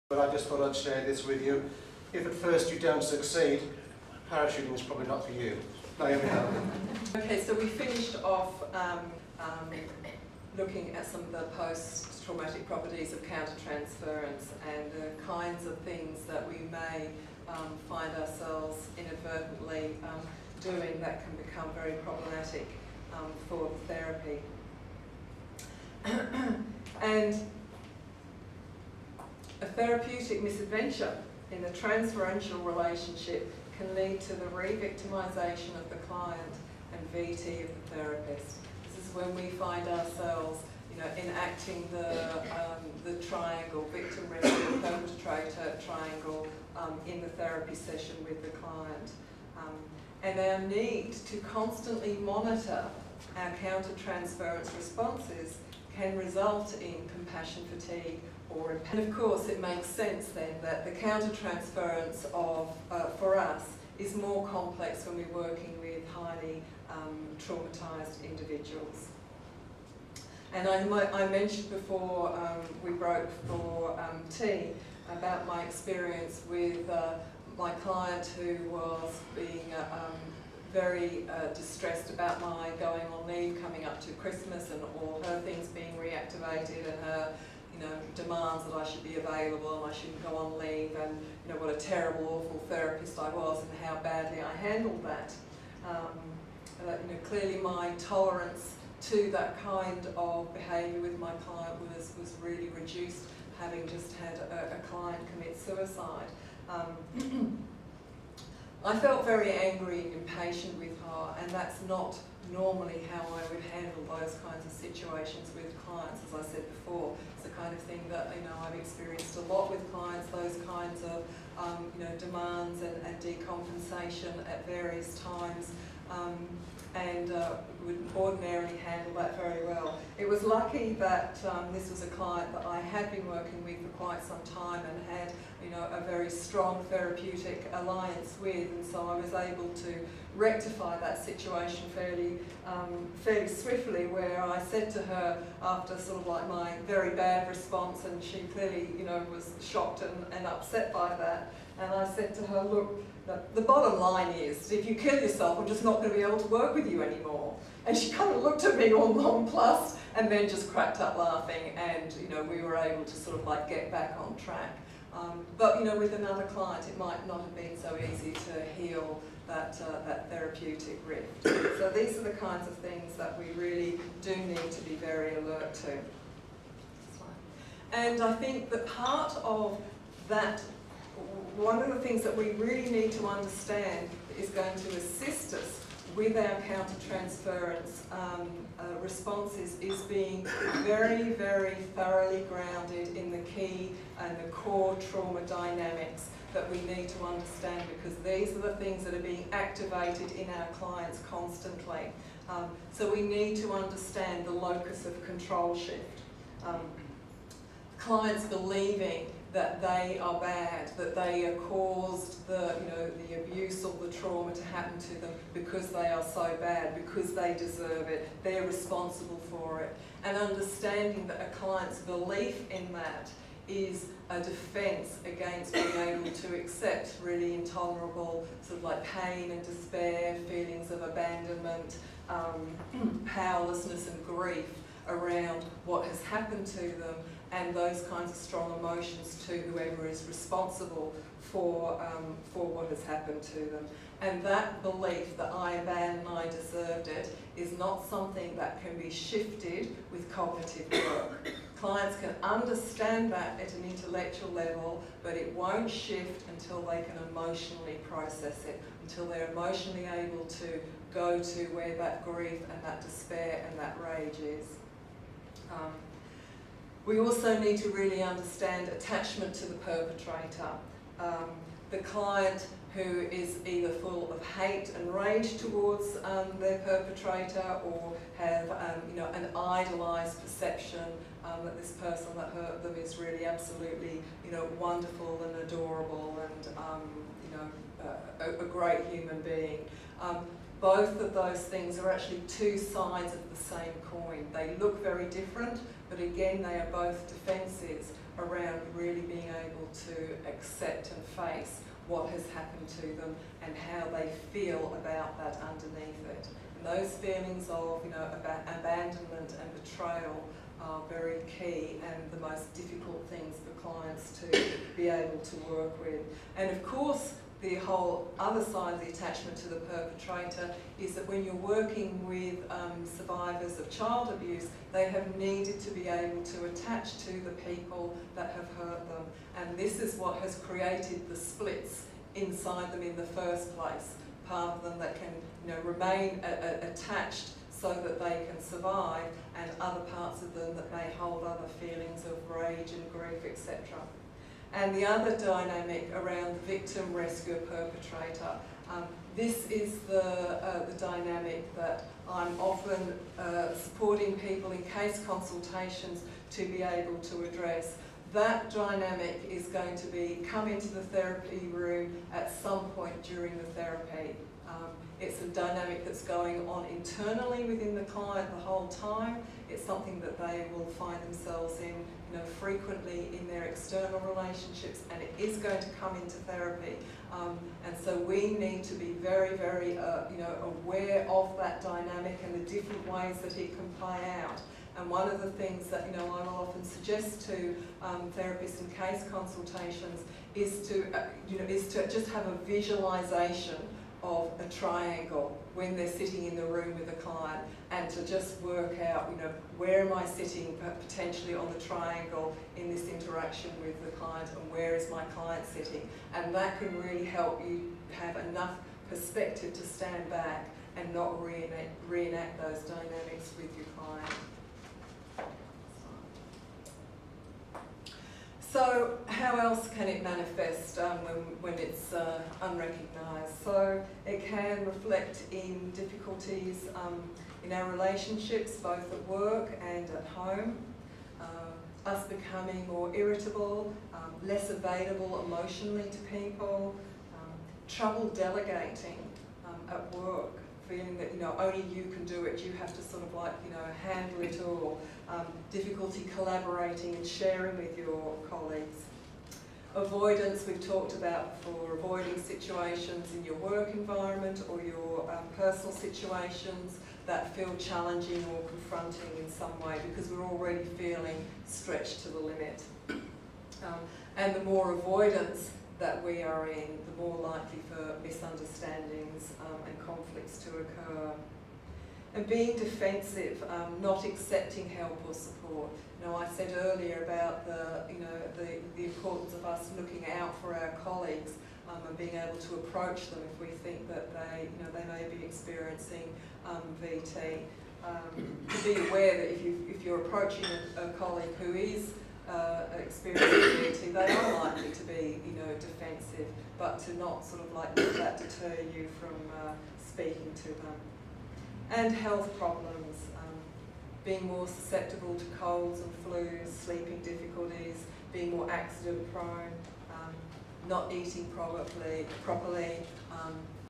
But I just thought I'd share this with you. If at first you don't succeed, parachuting is probably not for you. Naomi. Okay, so we finished off looking at some of the post-traumatic properties of countertransference and the kinds of things that we may find ourselves inadvertently doing that can become very problematic for the therapy. And a therapeutic misadventure in the transferential relationship can lead to the re-victimization of the client and VT of the therapist. This is when we find ourselves, enacting the triangle, victim, rescue, perpetrator triangle in the therapy session with the client. And our need to constantly monitor our counter-transference responses can result in compassion fatigue or and of course it makes sense then that the counter-transference of, for us, is more complex when we're working with highly traumatised individuals. And I mentioned before we broke for tea about my experience with my client who was being very distressed about my going on leave coming up to Christmas and all her things being reactivated and her demands that I should be available and I shouldn't go on leave and what a terrible, awful therapist I was and how badly I handled that. Clearly my tolerance to that kind of behaviour with my client was really reduced, having just had a client commit suicide. I felt very angry and impatient with her, and that's not normally how I would handle those kinds of situations with clients. As I said before, it's the kind of thing that I've experienced a lot with clients, those kinds of demands and decompensation at various times, and would ordinarily handle that very well. It was lucky that this was a client that I had been working with for quite some time and had a very strong therapeutic alliance with, and so I was able to rectify that situation fairly swiftly, where I said to her after sort of like my very bad response, and she clearly was shocked and upset by that, and I said to her, look, the bottom line is, if you kill yourself, I'm just not going to be able to work with you anymore. And she kind of looked at me all nonplussed and then just cracked up laughing, and we were able to sort of like get back on track. But with another client, it might not have been so easy to heal that therapeutic rift. So these are the kinds of things that we really do need to be very alert to. And I think that part of that, one of the things that we really need to understand is going to assist us with our counter-transference responses is being very, very thoroughly grounded in the key and the core trauma dynamics that we need to understand, because these are the things that are being activated in our clients constantly. So we need to understand the locus of control shift. Clients believing that they are bad, that they have caused the abuse or the trauma to happen to them because they are so bad, because they deserve it, they're responsible for it. And understanding that a client's belief in that is a defence against being able to accept really intolerable sort of like pain and despair, feelings of abandonment, powerlessness and grief around what has happened to them, and those kinds of strong emotions to whoever is responsible for what has happened to them. And that belief that I am bad and I deserved it is not something that can be shifted with cognitive work. Clients can understand that at an intellectual level, but it won't shift until they can emotionally process it, until they're emotionally able to go to where that grief and that despair and that rage is. We also need to really understand attachment to the perpetrator. The client who is either full of hate and rage towards their perpetrator, or have an idolised perception that this person that hurt them is really absolutely wonderful and adorable and a great human being. both of those things are actually two sides of the same coin. They look very different, but again, they are both defences around really being able to accept and face what has happened to them and how they feel about that underneath it. And those feelings of, about abandonment and betrayal are very key and the most difficult things for clients to be able to work with. And of course, the whole other side of the attachment to the perpetrator is that when you're working with survivors of child abuse, they have needed to be able to attach to the people that have hurt them. And this is what has created the splits inside them in the first place. Part of them that can remain attached so that they can survive, and other parts of them that may hold other feelings of rage and grief, etc. And the other dynamic around the victim, rescuer, perpetrator, this is the dynamic that I'm often supporting people in case consultations to be able to address. That dynamic is going to come into the therapy room at some point during the therapy. It's a dynamic that's going on internally within the client the whole time. It's something that they will find themselves in frequently in their external relationships, and it is going to come into therapy. And so we need to be very, very aware of that dynamic and the different ways that it can play out. And one of the things that I will often suggest to therapists in case consultations is to just have a visualisation of a triangle when they're sitting in the room with a client, and to just work out, where am I sitting potentially on the triangle in this interaction with the client, and where is my client sitting? And that can really help you have enough perspective to stand back and not reenact those dynamics with your client. So how else can it manifest when it's unrecognised? So it can reflect in difficulties in our relationships, both at work and at home, us becoming more irritable, less available emotionally to people, trouble delegating at work, feeling that only you can do it, you have to sort of handle it all, difficulty collaborating and sharing with your colleagues. Avoidance, we've talked about before, avoiding situations in your work environment or your personal situations that feel challenging or confronting in some way because we're already feeling stretched to the limit. And the more avoidance that we are in, the more likely for misunderstandings and conflicts to occur. And being defensive, not accepting help or support. I said earlier about the importance of us looking out for our colleagues and being able to approach them if we think that they may be experiencing VT. To be aware that if you're approaching a colleague who is experiencing VT, they are likely to be defensive, but to not sort of let that deter you from speaking to them. And health problems, being more susceptible to colds and flus, sleeping difficulties, being more accident prone, not eating properly,